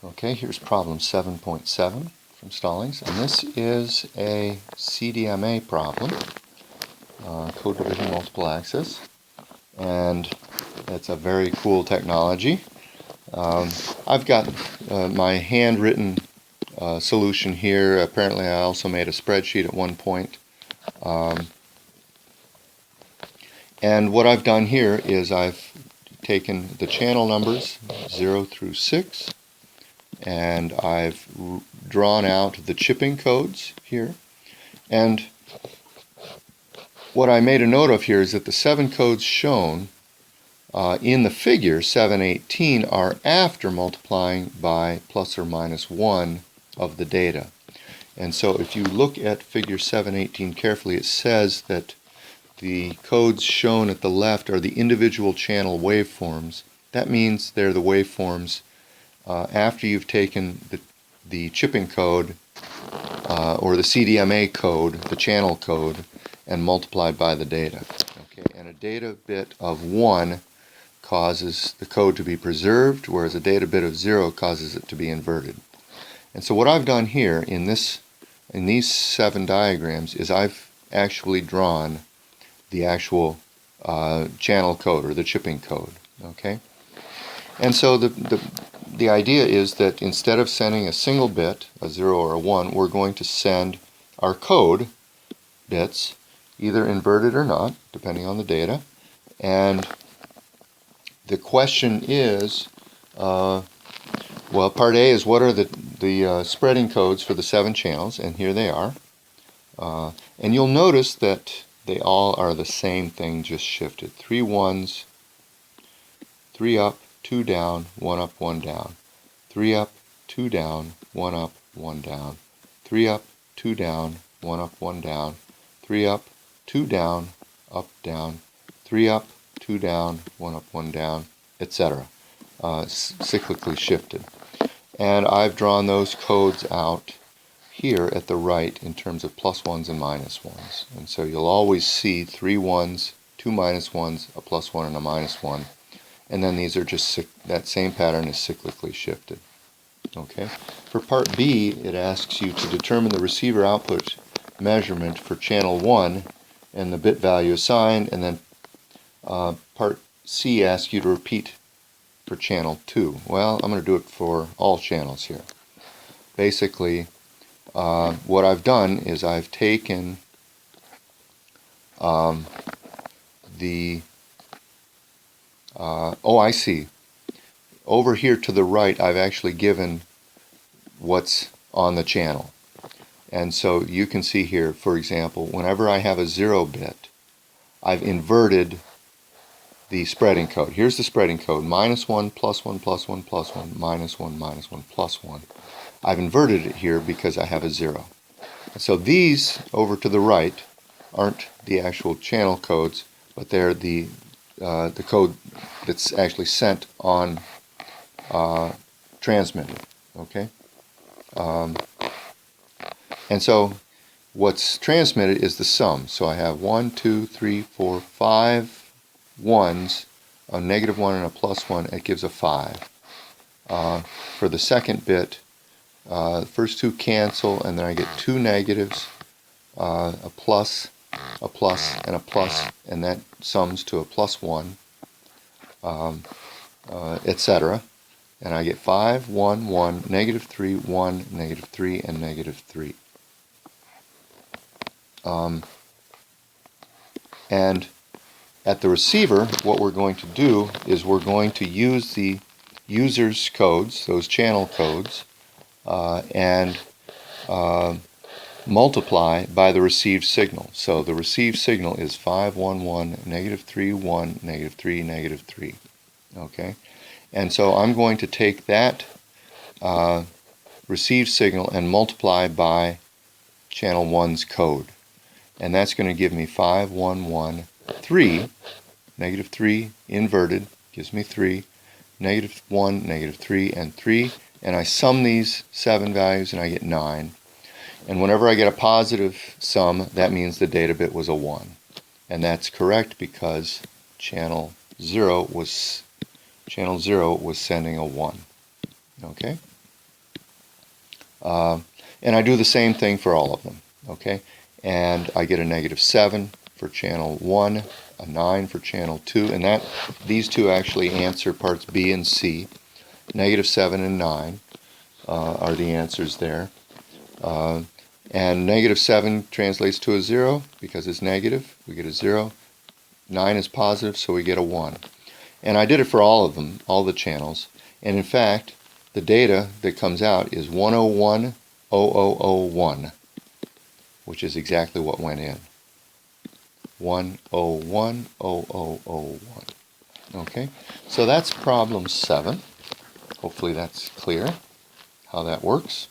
Okay, here's problem 7.7 from Stallings, and this is a CDMA problem, code division multiple access, and it's a very cool technology. I've got my handwritten solution here. Apparently I also made a spreadsheet at one point. And what I've done here is I've taken the channel numbers 0 through 6, and I've drawn out the chipping codes here. And what I made a note of here is that the 7 codes shown in the figure 718 are after multiplying by plus or minus 1 of the data. And so if you look at figure 718 carefully, it says that the codes shown at the left are the individual channel waveforms. That means they're the waveforms after you've taken the chipping code or the CDMA code, the channel code, and multiplied by the data. Okay, and a data bit of 1 causes the code to be preserved, whereas a data bit of 0 causes it to be inverted. And so what I've done here in these 7 diagrams is I've actually drawn the actual channel code or the chipping code. Okay, and so the idea is that instead of sending a single bit, a 0 or a 1, we're going to send our code bits, either inverted or not, depending on the data. And the question is, well, part A is what are the spreading codes for the 7 channels, and here they are. And you'll notice that they all are the same thing, just shifted. 3 1s, 3 up, 2 down, 1 up, 1 down. 3 up, 2 down, 1 up, 1 down. 3 up, 2 down, 1 up, 1 down. 3 up, 2 down, up, down. 3 up, 2 down, 1 up, 1 down, etc. Cyclically shifted. And I've drawn those codes out here at the right in terms of plus 1s and minus 1s. And so you'll always see 3 1s, 2 minus 1s, a plus 1 and a minus 1. And then these are just that same pattern is cyclically shifted. Okay. For part B, it asks you to determine the receiver output measurement for channel 1 and the bit value assigned, and then part C asks you to repeat for channel 2. Well, I'm going to do it for all channels here. Basically, what I've done is I've taken I see. Over here to the right, I've actually given what's on the channel. And so you can see here, for example, whenever I have a 0 bit, I've inverted the spreading code. Here's the spreading code: minus 1, plus 1, plus 1, plus 1, minus 1, minus 1, plus 1. I've inverted it here because I have a 0. So these over to the right aren't the actual channel codes, but they're the code that's actually sent on transmitted. Okay, and so what's transmitted is the sum. So I have 1, 2, 3, 4, 5 1s, a negative 1 and a plus 1. It gives a 5. For the second bit, the first 2 cancel, and then I get 2 negatives, a plus, and a plus, and that sums to a plus 1, etc. And I get 5, 1, 1, negative 3, 1, negative 3, and negative 3. And at the receiver, what we're going to do is we're going to use the user's codes, those channel codes, and multiply by the received signal. So the received signal is 5, 1, 1, negative 3, 1, negative 3, negative 3. Okay? And so I'm going to take that received signal and multiply by channel 1's code. And that's going to give me 5, 1, 1, 3, negative 3 inverted gives me 3, negative 1, negative 3, and 3. And I sum these 7 values and I get 9. And whenever I get a positive sum, that means the data bit was a 1. And that's correct because channel 0 was sending a 1. Okay? And I do the same thing for all of them, okay? And I get a -7 for channel 1, a 9 for channel 2, and these two actually answer parts B and C. -7 and 9 are the answers there. And -7 translates to a 0 because it's negative. We get a 0. 9 is positive, so we get a 1. And I did it for all of them, all the channels. And in fact, the data that comes out is 101,0001, which is exactly what went in. 101,0001. Okay, so that's problem 7. Hopefully that's clear how that works.